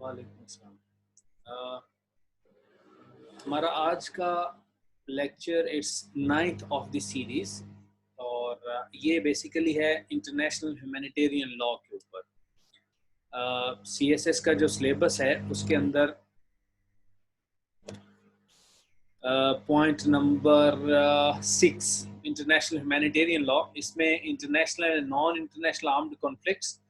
वालेकुम अस्सलाम। हमारा आज का lecture it's 9th of the series और ये बेसिकली है इंटरनेशनल ह्यूमैनिटेरियन लॉ के ऊपर। CSS का जो सिलेबस है उसके अंदर point number 6 international humanitarian law, इसमें international non international armed conflicts,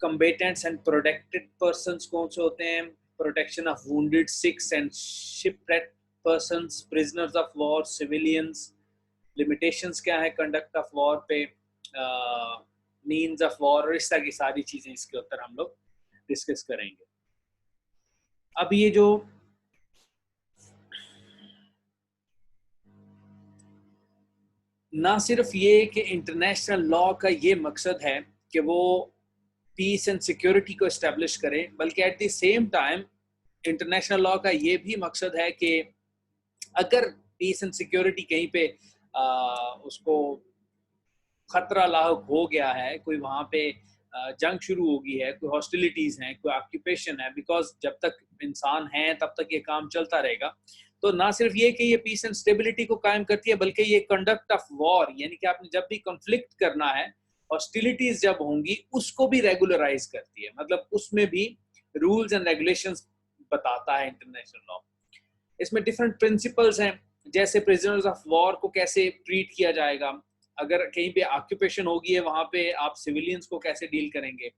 combatants and protected persons कौन से होते हैं, protection of wounded, sick and shipwrecked persons, prisoners of war, civilians, limitations क्या है conduct of war पे, means of war और इस तरह की सारी चीजें इसके ऊपर हम लोग डिस्कस करेंगे। अब ये जो ना सिर्फ ये कि इंटरनेशनल लॉ का ये मकसद है कि वो पीस एंड सिक्योरिटी को एस्टेब्लिश करें, बल्कि at the same time international law का ये भी मकसद है कि अगर पीस एंड सिक्योरिटी कहीं पे उसको खतरा लाक हो गया है, कोई वहाँ पे जंग शुरू हो गई है, कोई हॉस्टिलिटीज हैं, कोई ऑक्यूपेशन है, बिकॉज जब तक इंसान हैं तब तक ये काम चलता रहेगा। तो ना सिर्फ ये कि ये पीस एंड स्टेबिलिटी को कायम करती है, बल्कि ये कंडक्ट ऑफ वॉर, यानी कि आपने जब भी कॉन्फ्लिक्ट करना है, हॉस्टिलिटीज जब होंगी, उसको भी रेगुलराइज करती है, मतलब उसमें भी रूल्स एंड रेगुलेशंस बताता है इंटरनेशनल लॉ। इसमें डिफरेंट प्रिंसिपल्स हैं, जैसे प्रिजनर्स ऑफ वॉर को कैसे ट्रीट किया जाएगा, अगर कहीं पे ऑक्यूपेशन होगी है वहाँ पे आप सिविलियंस को कैसे डील करेंगे,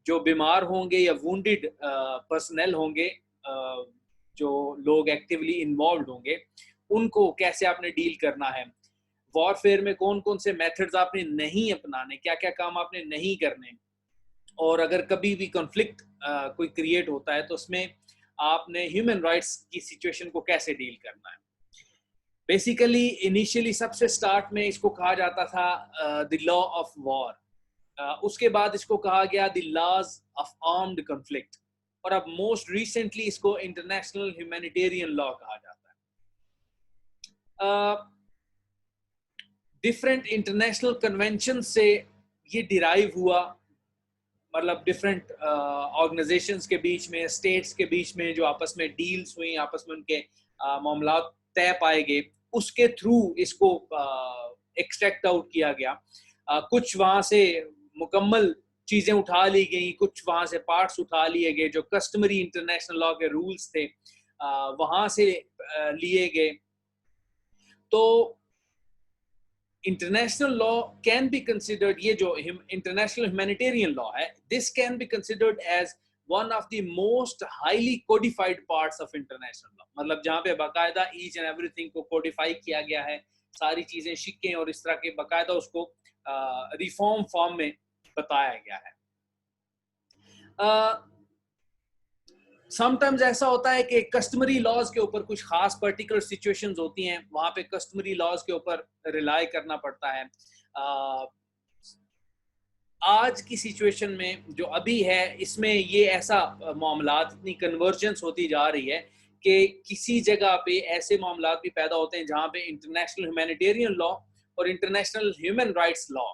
जो बीमार होंगे या वुंडेड पर्सनल होंगे, जो लोग एक्टिवली इन्वॉल्व होंगे, उनको कैसे आपने डील करना है, वॉरफेयर में कौन कौन से मेथड्स आपने नहीं अपनाने, क्या क्या काम आपने नहीं करने, और अगर कभी भी कॉन्फ्लिक्ट कोई क्रिएट होता है तो उसमें आपने ह्यूमन राइट्स की सिचुएशन को कैसे डील करना है। बेसिकली इनिशियली सबसे स्टार्ट में इसको कहा जाता था द लॉ ऑफ वॉर, उसके बाद इसको कहा गया the laws of armed conflict, और अब मोस्ट रिसेंटली इसको इंटरनेशनल ह्यूमैनिटेरियन लॉ कहा जाता है। डिफरेंट इंटरनेशनल कन्वेंशन से ये डिराइव हुआ, मतलब डिफरेंट ऑर्गेनाइजेशंस के बीच में, स्टेट्स के बीच में जो आपस में डील्स हुई, आपस में उनके मामला तय पाए गए, उसके थ्रू इसको एक्सट्रैक्ट आउट किया गया। कुछ वहाँ से मुकम्मल चीज़ें उठा ली गई, कुछ वहाँ से पार्ट्स उठा लिए गए, जो कस्टमरी इंटरनेशनल लॉ के रूल्स थे वहाँ से लिए गए। तो international law can be considered, ये जो इंटरनेशनल ह्यूमैनिटेरियन लॉ है, this can be considered as one of the most highly codified parts of international law, मतलब जहाँ पे बाकायदा ईच एंड एवरीथिंग को कोडिफाई किया गया है, सारी चीजें, शिक्के और इस तरह के बाकायदा उसको रिफॉर्म फॉर्म में बताया गया है। समटाइम्स ऐसा होता है कि कस्टमरी लॉज के ऊपर कुछ खास पर्टिकुलर सिचुएशंस होती हैं, वहां पे कस्टमरी लॉज के ऊपर रिलाई करना पड़ता है। आज की सिचुएशन में जो अभी है, इसमें ये ऐसा मामलात, इतनी कन्वर्जेंस होती जा रही है कि किसी जगह पे ऐसे मामलात भी पैदा होते हैं जहाँ पे इंटरनेशनल ह्यूमैनिटेरियन लॉ और इंटरनेशनल ह्यूमन राइट्स लॉ,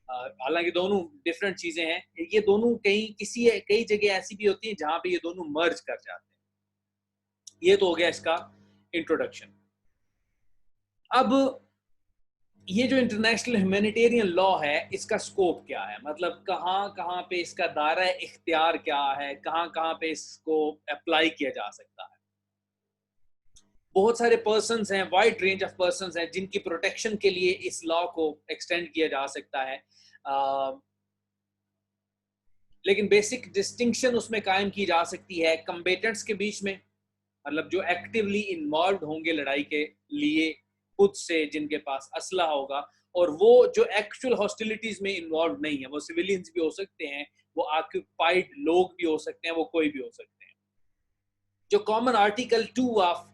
हालांकि दोनों डिफरेंट चीजें हैं, ये दोनों कई जगह ऐसी भी होती हैं जहां पे ये दोनों मर्ज कर जाते हैं। ये तो हो गया इसका इंट्रोडक्शन। अब ये जो इंटरनेशनल ह्यूमैनिटेरियन लॉ है, इसका स्कोप क्या है, मतलब कहाँ कहाँ पे इसका दायरा इख्तियार क्या है, कहाँ कहाँ पे इसको अप्लाई किया जा सकता है। बहुत सारे पर्सन्स हैं, वाइड रेंज ऑफ पर्सन्स हैं जिनकी प्रोटेक्शन के लिए इस लॉ को एक्सटेंड किया जा सकता है, लेकिन बेसिक डिस्टिंक्शन उसमें कायम की जा सकती है कम्बेटेंट्स के बीच में, मतलब जो एक्टिवली इन्वॉल्व होंगे लड़ाई के लिए खुद से, जिनके पास असला होगा, और वो जो एक्चुअल हॉस्टिलिटीज में इन्वॉल्व नहीं है, वो सिविलियंस भी हो सकते हैं, वो ऑक्यूपाइड लोग भी हो सकते हैं, वो कोई भी हो सकते हैं। जो common article 2 of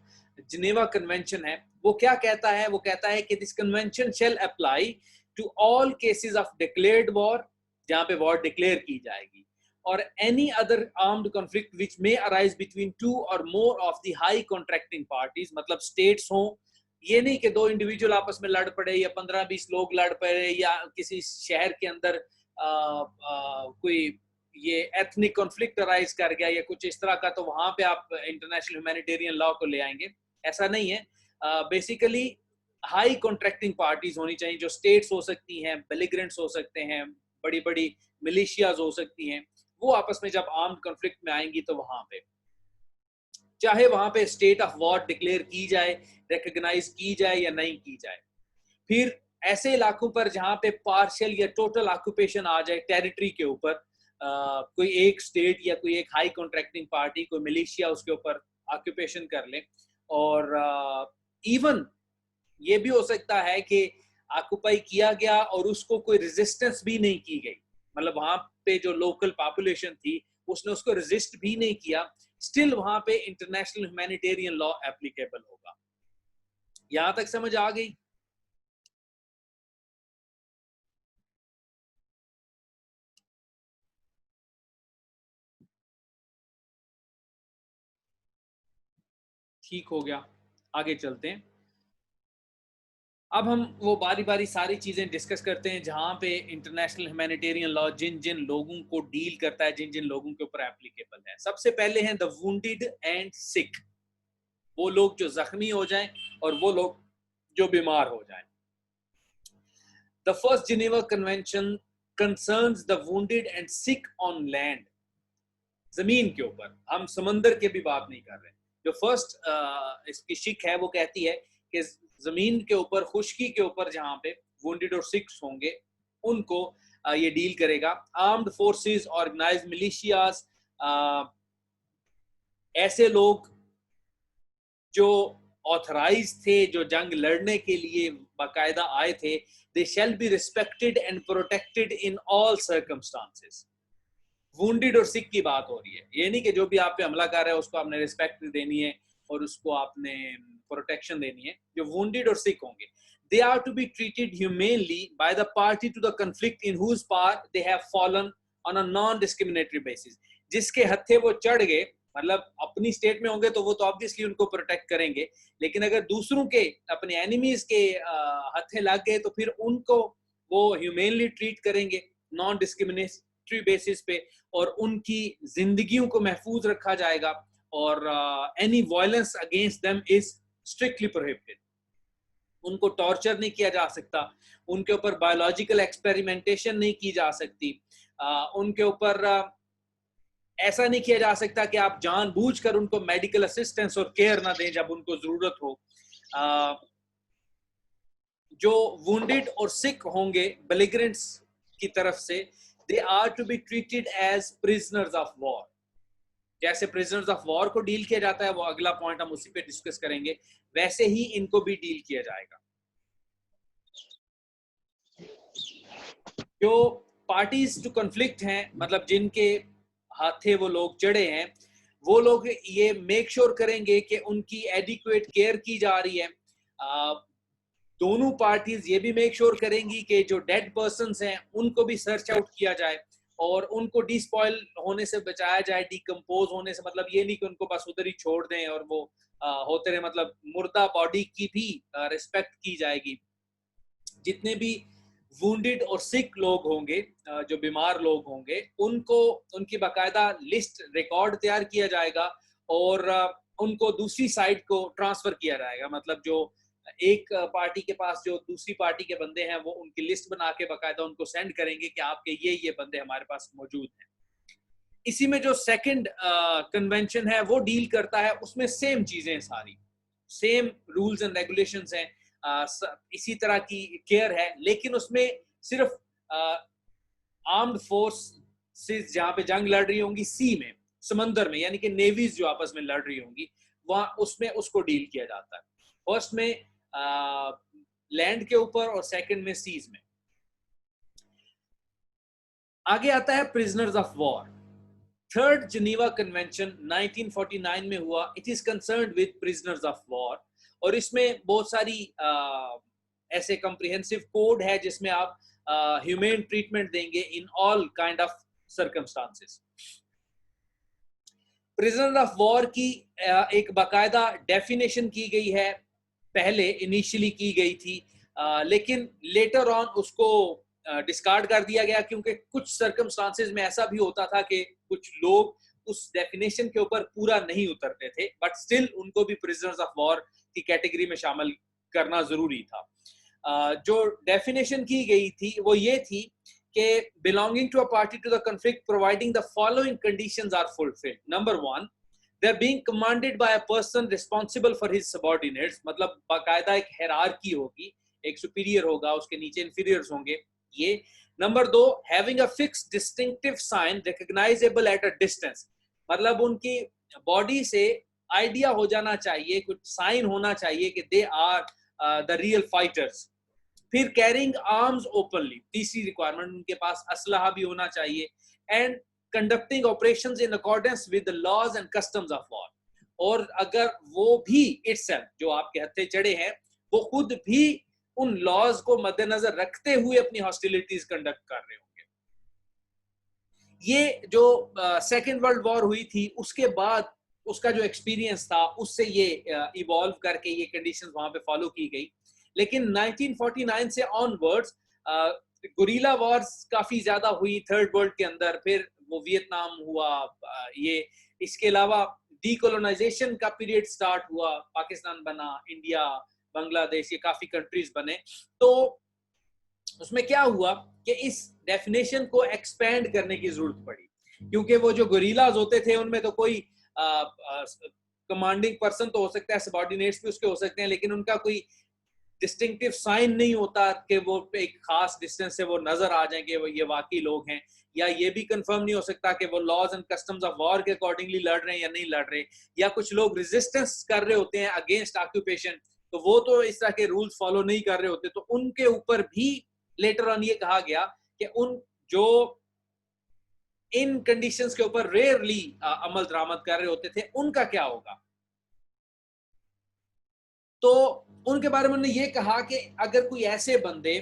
Geneva convention है, वो क्या कहता है, वो कहता है कि this convention shall apply to all cases of declared war, जहां पे वॉर डिक्लेयर की जाएगी, और any other armed conflict which may arise between 2 और more of the high contracting parties, मतलब स्टेट्स हों, ये नहीं कि दो इंडिविजुअल आपस में लड़ पड़े या 15-20 लोग लड़ पड़े, या किसी शहर के अंदर कोई ये एथनिक कॉन्फ्लिक्ट अराइज कर गया या कुछ इस तरह का, तो वहां पे आप इंटरनेशनल ह्यूमैनिटेरियन लॉ को ले आएंगे, ऐसा नहीं है। बेसिकली हाई कॉन्ट्रैक्टिंग पार्टीज होनी चाहिए, जो स्टेट्स हो सकती हैं, बेलिग्रेंट्स हो सकते हैं, बड़ी बड़ी मिलिशियाज हो सकती हैं, वो आपस में जब आर्म्ड कॉन्फ्लिक्ट में आएंगी तो वहां पे चाहे वहां पे स्टेट ऑफ वॉर डिक्लेयर की जाए, रिकॉग्नाइज की जाए या नहीं की जाए। फिर ऐसे इलाकों पर जहां पे पार्शियल या टोटल ऑक्यूपेशन आ जाए टेरिटरी के ऊपर, कोई एक स्टेट या कोई एक हाई कॉन्ट्रैक्टिंग पार्टी, कोई मिलिशिया उसके ऊपर ऑक्यूपेशन कर ले, और इवन ये भी हो सकता है कि ऑक्यूपाई किया गया और उसको कोई रेजिस्टेंस भी नहीं की गई, मतलब वहां पे जो लोकल पॉपुलेशन थी उसने उसको रेजिस्ट भी नहीं किया, स्टिल वहां पे इंटरनेशनल ह्यूमैनिटेरियन लॉ एप्लीकेबल होगा। यहां तक समझ आ गई? ठीक हो गया, आगे चलते हैं। अब हम वो बारी बारी सारी चीजें डिस्कस करते हैं जहां पे इंटरनेशनल ह्यूमैनिटेरियन लॉ जिन जिन लोगों को डील करता है, जिन जिन लोगों के ऊपर एप्लीकेबल है। सबसे पहले हैं द वुंडेड एंड सिक, वो लोग जो जख्मी हो जाएं और वो लोग जो बीमार हो जाएं। The first Geneva convention concerns the wounded and sick on land, जमीन के ऊपर, हम समंदर की भी बात नहीं कर रहे। जो फर्स्ट इसकी शिक है वो कहती है कि जमीन के ऊपर, खुश्की के ऊपर जहां पे वुंडेड और सिक होंगे उनको ये डील करेगा। आर्म्ड फोर्सेस, ऑर्गेनाइज्ड मिलिशियाज, ऐसे लोग जो ऑथराइज थे, जो जंग लड़ने के लिए बाकायदा आए थे, they shall be respected and protected in all circumstances. Wounded और सिक की बात हो रही है, ये नहीं कि जो भी आप पे हमला कर रहा है उसको आपने रिस्पेक्ट देनी है और उसको आपने प्रोटेक्शन देनी है। जो वुंडेड और सिक होंगे, they are to be treated humanely by the party to the conflict in whose part they have fallen on a non-discriminatory basis। जिसके हत्थे वो चढ़ गए, मतलब अपनी स्टेट में होंगे तो वो तो ऑब्वियसली उनको प्रोटेक्ट करेंगे, लेकिन अगर दूसरों के, अपने एनिमीज के हत्थे लग गए तो फिर उनको वो ह्यूमेनली ट्रीट करेंगे, नॉन डिस्क्रिमिनेटरी बेसिस पे, और उनकी जिंदगियों को महफूज रखा जाएगा, और any violence against them is strictly prohibited. उनको टॉर्चर नहीं किया जा सकता, उनके ऊपर बायोलॉजिकल एक्सपेरिमेंटेशन नहीं की जा सकती, उनके ऊपर ऐसा नहीं किया जा सकता कि आप जानबूझकर उनको मेडिकल असिस्टेंस और केयर ना दें जब उनको जरूरत हो। जो वुंडेड और सिक होंगे बेलिग्रेंट्स की तरफ से, they are to be treated as prisoners of war. जैसे प्रिजनर्स ऑफ वॉर को डील किया जाता है, वो अगला पॉइंट हम उसी पे डिस्कस करेंगे, वैसे ही इनको भी डील किया जाएगा। जो पार्टीज टू कॉन्फ्लिक्ट हैं, मतलब जिनके हाथे वो लोग चढ़े हैं, वो लोग ये मेक श्योर करेंगे कि उनकी एडिक्वेट केयर की जा रही है। दोनों पार्टीज ये भी मेक श्योर करेंगी कि जो डेड पर्सन्स हैं उनको भी सर्च आउट किया जाए और उनको डिस्पॉइल होने से बचाया जाए, डिकम्पोज होने से, मतलब ये नहीं कि उनको बस उधर ही छोड़ दें और वो होते रहे, मतलब मुर्दा बॉडी की भी रिस्पेक्ट की जाएगी। जितने भी वुंडेड और सिक लोग होंगे, जो बीमार लोग होंगे, उनको उनकी बाकायदा लिस्ट रिकॉर्ड तैयार किया जाएगा और उनको दूसरी साइड को ट्रांसफर किया जाएगा। मतलब जो एक पार्टी के पास जो दूसरी पार्टी के बंदे हैं वो उनकी लिस्ट बना के बाकायदा उनको सेंड करेंगे कि आपके ये बंदे हमारे पास मौजूद हैं। इसी में जो सेकंड कन्वेंशन है वो डील करता है, उसमें सेम चीजें, सारी सेम रूल्स एंड रेगुलेशंस हैं, इसी तरह की केयर है, लेकिन उसमें सिर्फ आर्म्ड फोर्सेस जहां पे जंग लड़ रही होंगी सी में, समंदर में, यानी कि नेवीज जो आपस में लड़ रही होंगी, वहां उसमें उसको डील किया जाता है। फर्स्ट में लैंड के ऊपर और सेकंड में सीज में। आगे आता है prisoners of war. Third Geneva convention 1949 में हुआ, it is concerned with prisoners of war, और इसमें बहुत सारी ऐसे कॉम्प्रिहेंसिव कोड है जिसमें आप ह्यूमेन ट्रीटमेंट देंगे in all kind of circumstances. Prisoner of war की एक बाकायदा डेफिनेशन की गई है, पहले इनिशियली की गई थी, लेकिन लेटर ऑन उसको डिस्कार्ड कर दिया गया, क्योंकि कुछ सर्कमस्टांसेस में ऐसा भी होता था कि कुछ लोग उस डेफिनेशन के ऊपर पूरा नहीं उतरते थे, बट स्टिल उनको भी प्रिजनर्स ऑफ वॉर की कैटेगरी में शामिल करना जरूरी था। जो डेफिनेशन की गई थी वो ये थी कि belonging to a party to the conflict providing the following conditions are fulfilled. Number 1, they are being commanded by a person responsible for his subordinates, मतलब बाकायदा एक हायरार्की होगी, एक सुपीरियर होगा, उसके नीचे इंफीरियर्स होंगे, ये। Number 2, having a fixed distinctive sign recognizable at a distance, मतलब उनकी बॉडी से आइडिया हो जाना चाहिए, कुछ साइन होना चाहिए कि they are the real fighters. फिर कैरिंग आर्म्स ओपनली, तीसरी रिक्वायरमेंट, उनके पास असलहा भी होना चाहिए। And conducting operations in accordance with the laws and customs of war, और अगर वो भी इटसेल्फ, जो आपके हत्थे चढ़े हैं, वो खुद भी उन लॉज को मद्देनजर रखते हुए अपनी हॉस्टिलिटीज कंडक्ट कर रहे होंगे। ये जो सेकेंड वर्ल्ड वॉर हुई थी, उसके बाद उसका जो एक्सपीरियंस था, उससे ये इवॉल्व करके ये कंडीशंस वहां पे फॉलो की गई। लेकिन 1949 से ऑनवर्ड्स गुरीला वॉर्स काफी ज्यादा हुई थर्ड वर्ल्ड के अंदर, फिर वो वियतनाम हुआ, ये इसके अलावा डीकोलोनाइजेशन का पीरियड स्टार्ट हुआ, पाकिस्तान बना, इंडिया, बांग्लादेश, ये काफी कंट्रीज बने। तो उसमें क्या हुआ कि इस डेफिनेशन को एक्सपेंड करने की जरूरत पड़ी, क्योंकि वो जो गोरिल्लाज होते थे उनमें तो कोई कमांडिंग पर्सन तो हो सकता है, सबऑर्डिनेट्स भी उसके हो सकते हैं, लेकिन उनका कोई डिस्टिंक्टिव साइन नहीं होता कि वो एक खास डिस्टेंस से वो नजर आ जाएंगे वो ये वाकई लोग हैं, या ये भी कंफर्म नहीं हो सकता कि वो laws and customs of war के अकॉर्डिंगली लड़ रहे हैं या नहीं लड़ रहे, या कुछ लोग रेजिस्टेंस कर रहे होते हैं अगेंस्ट ऑक्यूपेशन, तो वो तो इस तरह के रूल्स फॉलो नहीं कर रहे होते, तो उनके ऊपर भी लेटर ऑन ये कहा गया कि उन जो इन कंडीशंस के ऊपर रेयरली अमल दरामद कर रहे होते थे, उनका क्या होगा। तो उनके बारे में उन्होंने ये कहा कि अगर कोई ऐसे बंदे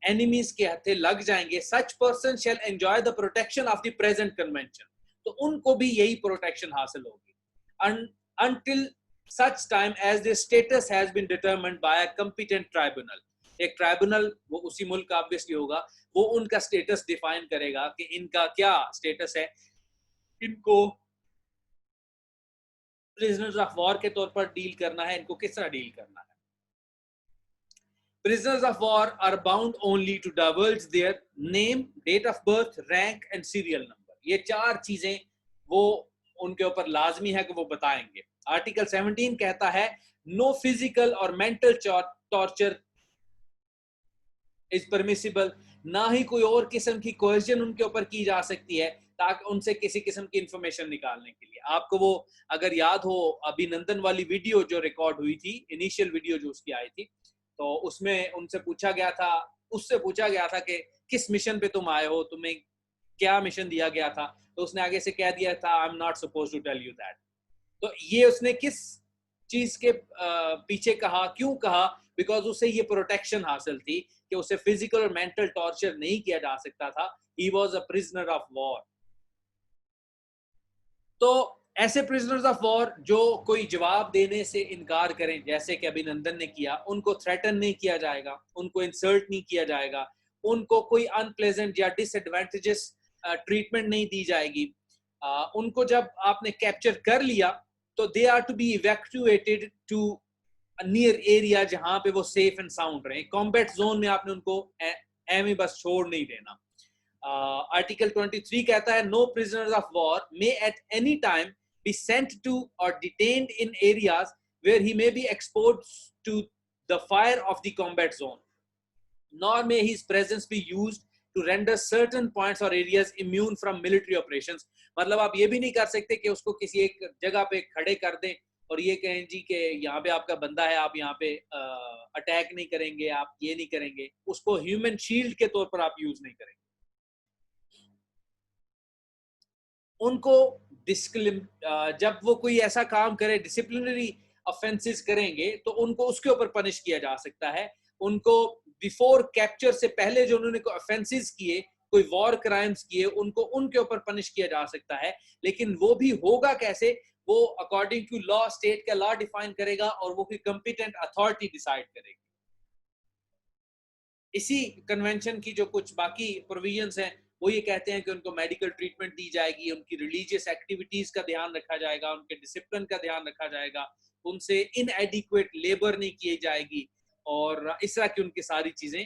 एनिमीज के हथे लग जाएंगे, such person shall enjoy the protection of the present convention, तो उनको भी यही प्रोटेक्शन हासिल होगी until such time as their status has been determined by a competent tribunal। एक ट्राइब्यूनल, वो उसी मुल्क का ऑब्वियसली होगा, वो उनका स्टेटस डिफाइन करेगा कि इनका क्या स्टेटस है, इनको प्रिजनर्स ऑफ वॉर के तौर पर डील करना है, इनको किस तरह डील करना है। Prisoners of war are bound only to divulge their name, date of birth, rank and serial number। ये चार चीजें वो उनके ऊपर लाजमी है कि वो बताएंगे। आर्टिकल 17 कहता है नो फिजिकल और मेंटल टॉर्चर इज परमिसिबल, ना ही कोई और किस्म की कोएर्जन उनके ऊपर की जा सकती है ताकि उनसे किसी किस्म की इंफॉर्मेशन निकालने के लिए। आपको वो अगर याद हो अभिनंदन वाली वीडियो जो रिकॉर्ड हुई थी, इनिशियल वीडियो जो उसकी आई थी, तो उसमें उनसे पूछा गया था, उससे पूछा गया था कि किस मिशन पे तुम आए हो, तुम्हें क्या मिशन दिया गया था, तो उसने आगे से कह दिया था I am not suppose to tell you that. तो ये उसने किस चीज के पीछे कहा, क्यों कहा, बिकॉज उसे ये प्रोटेक्शन हासिल थी कि उसे फिजिकल और मेंटल टॉर्चर नहीं किया जा सकता था, he was a prisoner of war. तो ऐसे प्रिजनर्स ऑफ वॉर जो कोई जवाब देने से इनकार करें, जैसे कि अभिनंदन ने किया, उनको थ्रेटन नहीं किया जाएगा, उनको इंसल्ट नहीं किया जाएगा, उनको कोई अनप्लेजेंट या डिसएडवांटेजेस ट्रीटमेंट नहीं दी जाएगी। उनको जब आपने कैप्चर कर लिया तो they are to be evacuated to near area जहां पे वो सेफ एंड साउंड रहे। कॉम्बैट जोन में आपने उनको एम बस छोड़ नहीं देना। आर्टिकल 23 कहता है no prisoners of war may at any time be sent to or detained in areas where he may be exposed to the fire of the combat zone, nor may his presence be used to render certain points or areas immune from military operations। मतलब आप ये भी नहीं कर सकते कि उसको किसी एक जगह पे खड़े कर दें और ये कहें जी कि यहाँ पे आपका बंदा है, आप यहाँ पे अटैक नहीं करेंगे, आप ये नहीं करेंगे, उसको ह्यूमन शील्ड के तौर पर आप यूज नहीं करेंगे। उनको जब वो कोई ऐसा काम करे, डिसिप्लिनरी ऑफेंसेस करेंगे, तो उनको उसके ऊपर पनिश किया जा सकता है। उनको बिफोर कैप्चर से पहले जो उन्होंने ऑफेंसेस किए, कोई वॉर क्राइम्स किए, उनको उनके ऊपर पनिश किया जा सकता है। लेकिन वो भी होगा कैसे, वो अकॉर्डिंग टू लॉ, स्टेट का लॉ डिफाइन करेगा और वो कोई कंपिटेंट अथॉरिटी डिसाइड करेगी। इसी कन्वेंशन की जो कुछ बाकी प्रोविजंस हैं वो ये कहते हैं कि उनको मेडिकल ट्रीटमेंट दी जाएगी, उनकी रिलीजियस एक्टिविटीज का ध्यान रखा जाएगा, उनके डिसिप्लिन का ध्यान रखा जाएगा, उनसे इनएडिक्वेट लेबर नहीं की जाएगी, और इस तरह की उनकी सारी चीजें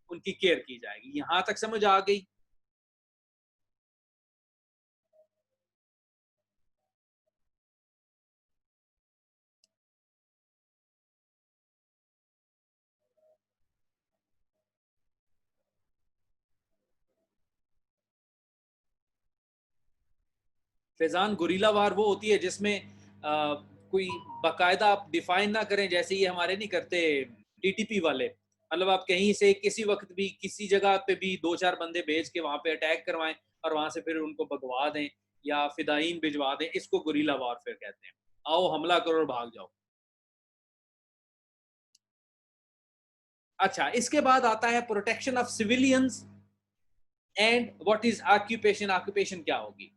उनकी केयर की जाएगी। यहां तक समझ आ गई? फैजान, गुरीला वार वो होती है जिसमें कोई बाकायदा आप डिफाइन ना करें, जैसे ये हमारे नहीं करते टीटीपी वाले, मतलब आप कहीं से किसी वक्त भी किसी जगह पे भी 2-4 बंदे भेज के वहां पे अटैक करवाएं और वहां से फिर उनको भगवा दें या फिदाइन भिजवा दें, इसको गुरीला वारफेयर कहते हैं। आओ हमला करो और भाग जाओ। अच्छा, इसके बाद आता है protection of civilians and what is occupation. Occupation क्या होगी?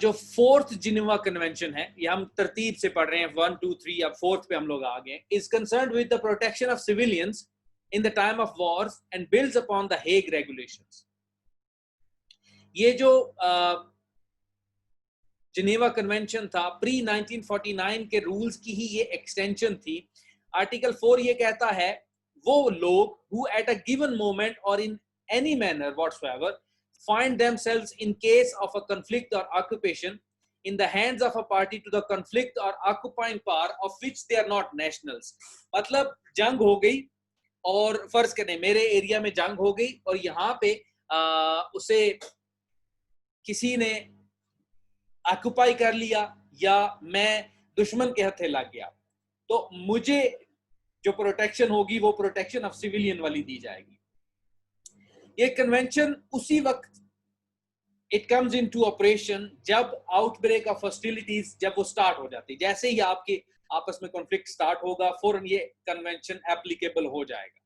जो फोर्थ जिनेवा कन्वेंशन है, ये हम तरतीब से पढ़ रहे हैं, 1 2 3, अब फोर्थ पे हम लोग आ गए, is concerned with the protection of civilians in the time of Wars and builds upon the Hague regulations. ये जो जिनेवा कन्वेंशन था प्री 1949 के रूल्स की ही ये एक्सटेंशन थी। आर्टिकल 4 ये कहता है वो लोग who at a given moment or in any manner whatsoever find themselves in case of a conflict or occupation in the hands of a party to the conflict or occupying power of which they are not nationals। मतलब जंग हो गई और फर्ज करें मेरे area में जंग हो गई और यहाँ पे उसे किसी ने ऑक्युपाई कर लिया या मैं दुश्मन के हथे लग गया, तो मुझे जो प्रोटेक्शन होगी वो प्रोटेक्शन ऑफ सिविलियन वाली दी जाएगी। ये कन्वेंशन उसी वक्त इट कम्स इनटू ऑपरेशन जब आउटब्रेक ऑफ हॉस्टिलिटीज जब वो स्टार्ट हो जाती है, जैसे ही आपके आपस में कॉन्फ्लिक्ट स्टार्ट होगा फौरन ये कन्वेंशन एप्लीकेबल हो जाएगा।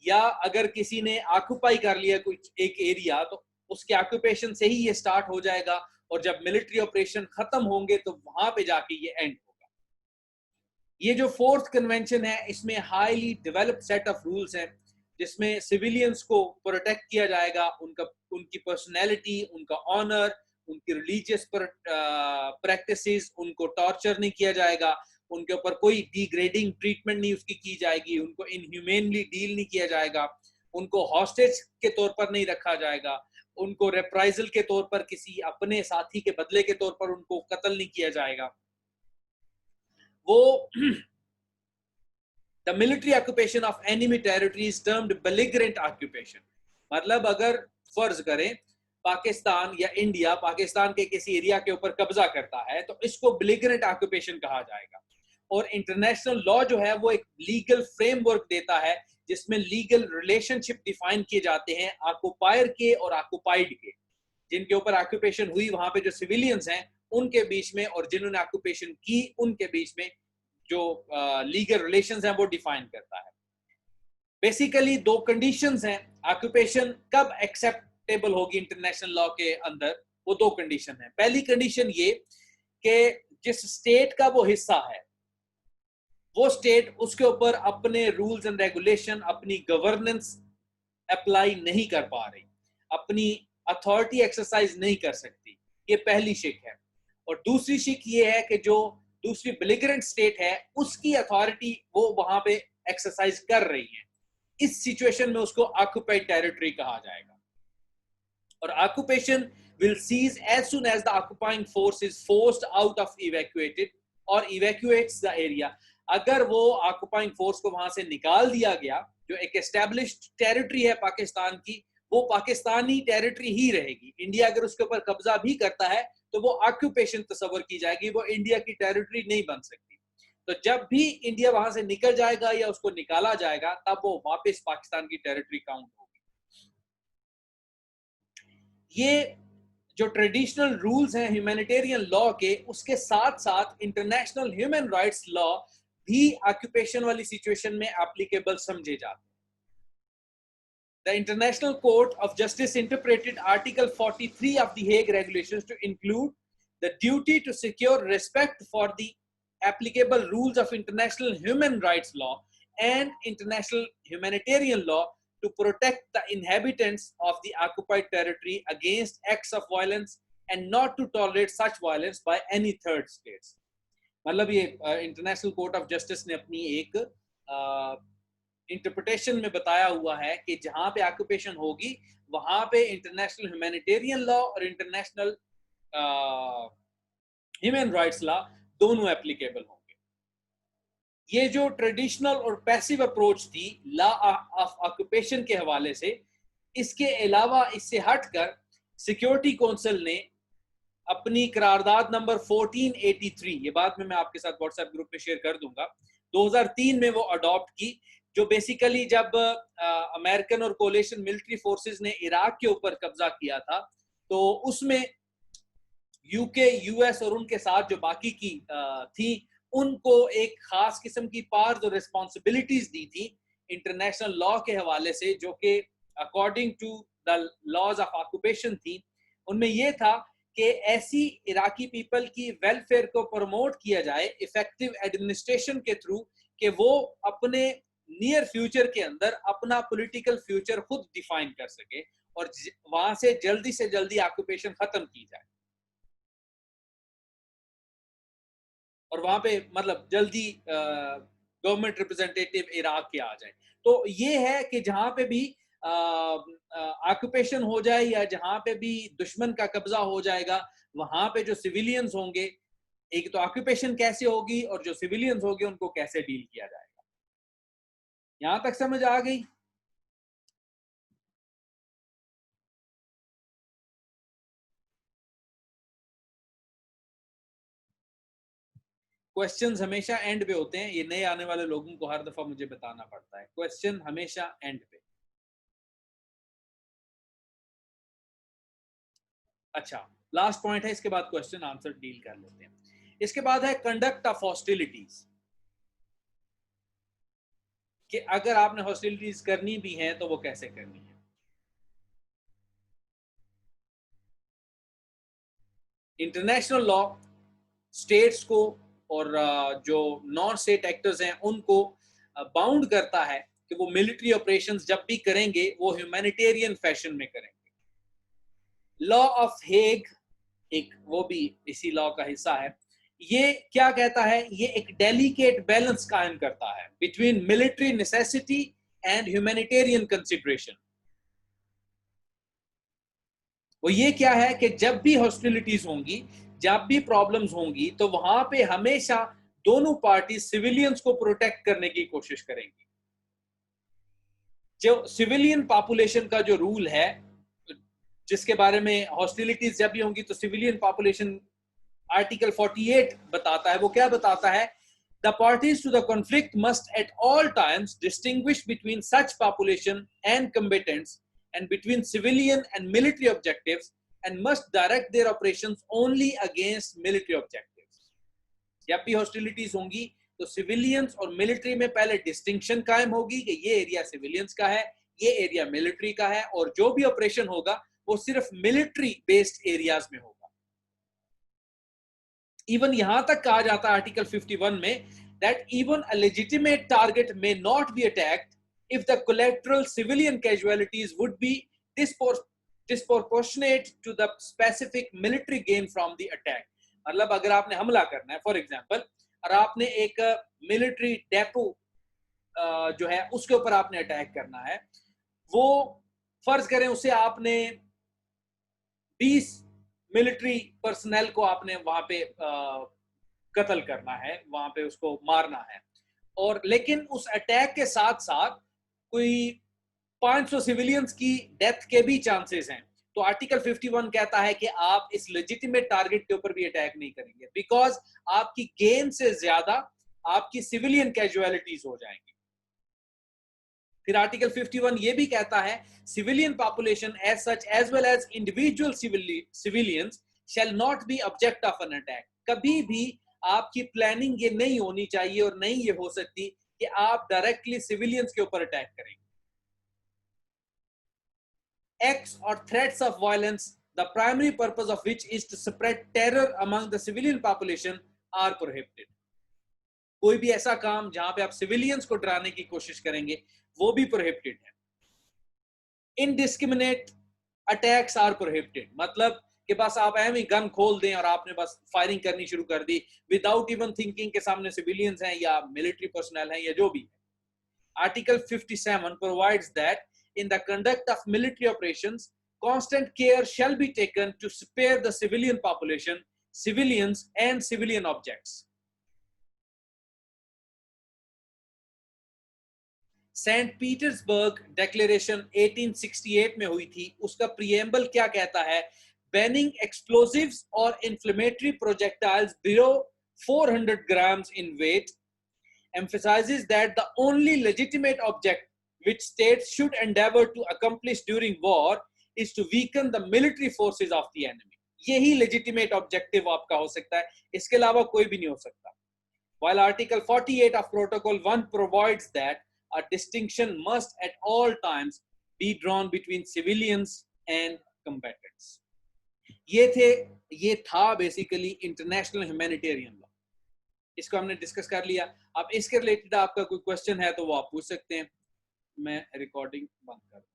या अगर किसी ने ऑक्युपाई कर लिया कुछ एक एरिया तो उसके ऑक्यूपेशन से ही ये स्टार्ट हो जाएगा और जब मिलिट्री ऑपरेशन खत्म होंगे तो वहां पे जाके ये एंड होगा। ये जो फोर्थ कन्वेंशन है इसमें highly developed set of rules हैं जिसमें सिविलियंस को प्रोटेक्ट किया जाएगा, उनकी पर्सनैलिटी, उनका ऑनर, उनकी रिलीजियस प्रैक्टिसेस, उनको टॉर्चर नहीं किया जाएगा, उनके ऊपर कोई डिग्रेडिंग ट्रीटमेंट नहीं उसकी की जाएगी, उनको इनह्यूमेनली डील नहीं किया जाएगा, उनको हॉस्टेज के तौर पर नहीं रखा जाएगा, उनको रेप्राइजल के तौर पर किसी अपने साथी के बदले के तौर पर उनको कत्ल नहीं किया जाएगा। वो The military occupation of enemy territory is termed belligerent occupation। मतलब अगर फर्ज करें पाकिस्तान या इंडिया पाकिस्तान के किसी एरिया के ऊपर कब्जा करता है तो इसको belligerent occupation कहा जाएगा। और इंटरनेशनल लॉ जो है वो एक लीगल फ्रेमवर्क देता है जिसमें लीगल रिलेशनशिप डिफाइन किए जाते हैं ऑक्युपायर के और ऑक्युपाइड के। जिनके ऊपर ऑक्यूपेशन हुई वहां पे जो सिविलियंस हैं उनके बीच में और जिन्होंने ऑक्यूपेशन की उनके बीच में जो लीगल रिलेशंस हैं वो डिफाइन करता है। बेसिकली दो कंडीशंस हैं ऑक्यूपेशन कब एक्सेप्टेबल होगी इंटरनेशनल लॉ के अंदर, वो दो कंडीशन है। पहली कंडीशन ये कि जिस स्टेट का वो हिस्सा है वो स्टेट उसके ऊपर अपने रूल्स एंड रेगुलेशन, अपनी गवर्नेंस अप्लाई नहीं कर पा रही, अपनी अथॉरिटी एक्सरसाइज नहीं कर सकती, ये पहली शिक है। और दूसरी शिक ये है कि जो दूसरी बेलिगरेंट स्टेट है उसकी अथॉरिटी वो वहां पे एक्सरसाइज कर रही है, इस सिचुएशन में उसको ऑक्युपाइड टेरिटरी कहा जाएगा। और occupation will cease as soon as the occupying force is forced out of evacuated or evacuates the area। अगर वो ऑक्युपाइंग फोर्स को वहां से निकाल दिया गया, जो एक एस्टेब्लिश्ड टेरिटरी है पाकिस्तान की वो पाकिस्तानी टेरिटरी ही रहेगी। इंडिया अगर उसके ऊपर कब्जा भी करता है तो वो ऑक्यूपेशन तस्वर की जाएगी, वो इंडिया की टेरिटरी नहीं बन सकती। तो जब भी इंडिया वहां से निकल जाएगा या उसको निकाला जाएगा तब वो वापस पाकिस्तान की टेरिटरी काउंट होगी। ये जो ट्रेडिशनल रूल्स हैं ह्यूमैनिटेरियन लॉ के, उसके साथ साथ इंटरनेशनल ह्यूमन राइट्स लॉ भी ऑक्यूपेशन वाली सिचुएशन में एप्लीकेबल समझे जाते हैं। The International Court of Justice interpreted Article 43 of the Hague Regulations to include the duty to secure respect for the applicable rules of international human rights law and international humanitarian law to protect the inhabitants of the occupied territory against acts of violence and not to tolerate such violence by any third states. मतलब ये international court of justice ने अपनी एक interpretation में बताया हुआ है कि जहां पे ऑक्यूपेशन होगी वहां पे इंटरनेशनल ह्यूमैनिटेरियन लॉ और इंटरनेशनल ह्यूमन राइट्स लॉ दोनों एप्लीकेबल होंगे। ये जो ट्रेडिशनल और पैसिव अप्रोच थी लॉ ऑफ ऑक्यूपेशन के हवाले से, इसके अलावा इससे हटकर सिक्योरिटी काउंसिल ने अपनी करारदाद नंबर 1483, ये बात में मैं आपके साथ व्हाट्सएप ग्रुप में शेयर कर दूंगा, 2003 में वो अडॉप्ट की, जो बेसिकली जब अमेरिकन और कोलिशन मिलिट्री फोर्सेस ने इराक के ऊपर कब्जा किया था, तो उसमें यूके, यूएस और उनके साथ जो बाकी की थी, उनको एक खास किस्म की पावर्स और रिस्पॉन्सिबिलिटीज दी थी इंटरनेशनल लॉ के हवाले से, जो कि according to the laws of occupation थी। उनमें यह था कि ऐसी इराकी पीपल की वेलफेयर को प्रमोट किया जाए इफेक्टिव एडमिनिस्ट्रेशन के थ्रू, कि वो अपने नियर फ्यूचर के अंदर अपना पॉलिटिकल फ्यूचर खुद डिफाइन कर सके और वहां से जल्दी ऑक्यूपेशन खत्म की जाए और वहां पे मतलब जल्दी गवर्नमेंट रिप्रेजेंटेटिव इराक के आ जाए। तो ये है कि जहां पे भी ऑक्यूपेशन हो जाए या जहां पे भी दुश्मन का कब्जा हो जाएगा, वहां पे जो सिविलियंस होंगे, एक तो ऑक्यूपेशन कैसे होगी और जो सिविलियंस होंगे उनको कैसे डील किया जाएगा। यहां तक समझ आ गई? क्वेश्चंस हमेशा एंड पे होते हैं, ये नए आने वाले लोगों को हर दफा मुझे बताना पड़ता है, क्वेश्चन हमेशा एंड पे। अच्छा, लास्ट पॉइंट है, इसके बाद क्वेश्चन आंसर डील कर लेते हैं। इसके बाद है कंडक्ट ऑफ हॉस्टिलिटीज, कि अगर आपने हॉस्टिलिटीज करनी भी है तो वो कैसे करनी है। इंटरनेशनल लॉ स्टेट्स को और जो नॉन स्टेट एक्टर्स हैं उनको बाउंड करता है कि वो मिलिट्री ऑपरेशंस जब भी करेंगे वो ह्यूमैनिटेरियन फैशन में करेंगे। लॉ ऑफ हेग एक वो भी इसी लॉ का हिस्सा है। ये क्या कहता है? ये एक डेलिकेट बैलेंस कायम करता है between military necessity and humanitarian consideration. वो ये क्या है कि जब भी हॉस्टिलिटीज होंगी, जब भी प्रॉब्लम्स होंगी, तो वहां पे हमेशा दोनों पार्टी सिविलियंस को प्रोटेक्ट करने की कोशिश करेंगी। जो सिविलियन पॉपुलेशन का जो रूल है, जिसके बारे में हॉस्टिलिटीज जब भी होंगी तो सिविलियन पॉपुलेशन आर्टिकल 48 बताता है, वो क्या बताता है? The parties to the conflict must at all times distinguish between such population and combatants and between civilian and military objectives and must direct their operations only against military objectives. जब भी hostilities होंगी तो civilians और military में पहले distinction कायम होगी कि ये एरिया सिविलियंस का है, ये एरिया मिलिट्री का है, और जो भी ऑपरेशन होगा वो सिर्फ मिलिट्री बेस्ड एरियाज में होगा। इवन यहां तक कहा जाता है आर्टिकल 51 में that even a legitimate target may not be attacked if the collateral civilian casualties would be disproportionate to the specific military gain from the attack. मतलब अगर आपने हमला करना है, फॉर एग्जांपल, और आपने एक मिलिट्री डेपो जो है उसके ऊपर आपने अटैक करना है, वो फर्ज करें उसे आपने 20 मिलिट्री पर्सनल को आपने वहां पे कत्ल करना है, वहां पे उसको मारना है, और लेकिन उस अटैक के साथ साथ कोई 500 सिविलियंस की डेथ के भी चांसेस हैं, तो आर्टिकल 51 कहता है कि आप इस लेजिटिमेट टारगेट के ऊपर भी अटैक नहीं करेंगे, बिकॉज आपकी गेन से ज्यादा आपकी सिविलियन कैजुअलिटीज हो जाएंगी। फिर आर्टिकल 51 ये भी कहता है civilian population as such as well as individual civilians shall not be object of an attack. कभी भी आपकी प्लानिंग ये नहीं होनी चाहिए और नहीं ये हो सकती कि आप डायरेक्टली सिविलियंस के ऊपर अटैक करेंगे। Acts or threats of violence, the primary purpose of which is to spread terror among the civilian population, are prohibited. कोई भी ऐसा काम जहां पे आप सिविलियंस को डराने की कोशिश करेंगे वो भी प्रोहिबिटेड है। इनडिस्क्रिमिनेट अटैक्स आर प्रोहिबिटेड, मतलब कि बस आप एम ही गन खोल दें और आपने बस फायरिंग करनी शुरू कर दी विदाउट इवन थिंकिंग के सामने सिविलियंस हैं या मिलिट्री पर्सनल हैं या जो भी। Article 57 provides that in the conduct of military operations, constant care shall be taken to spare the civilian population, civilians and civilian objects. Saint Petersburg declaration 1868 में हुई थी, उसका प्रीएम्बल क्या कहता है? बैनिंग एक्सप्लोसिव्स और inflammatory projectiles below 400 grams in weight emphasizes that the only legitimate object which states should endeavor to accomplish during war is to weaken the military forces of the enemy. यही legitimate objective आपका हो सकता है, इसके अलावा कोई भी नहीं हो सकता। While Article 48 of Protocol 1 provides that a distinction must at all times be drawn between civilians and combatants. ये था बेसिकली इंटरनेशनल ह्यूमैनिटेरियन लॉ। इसको हमने डिस्कस कर लिया। अब इसके रिलेटेड आपका कोई क्वेश्चन है तो वो आप पूछ सकते हैं। मैं रिकॉर्डिंग बंद कर दूं।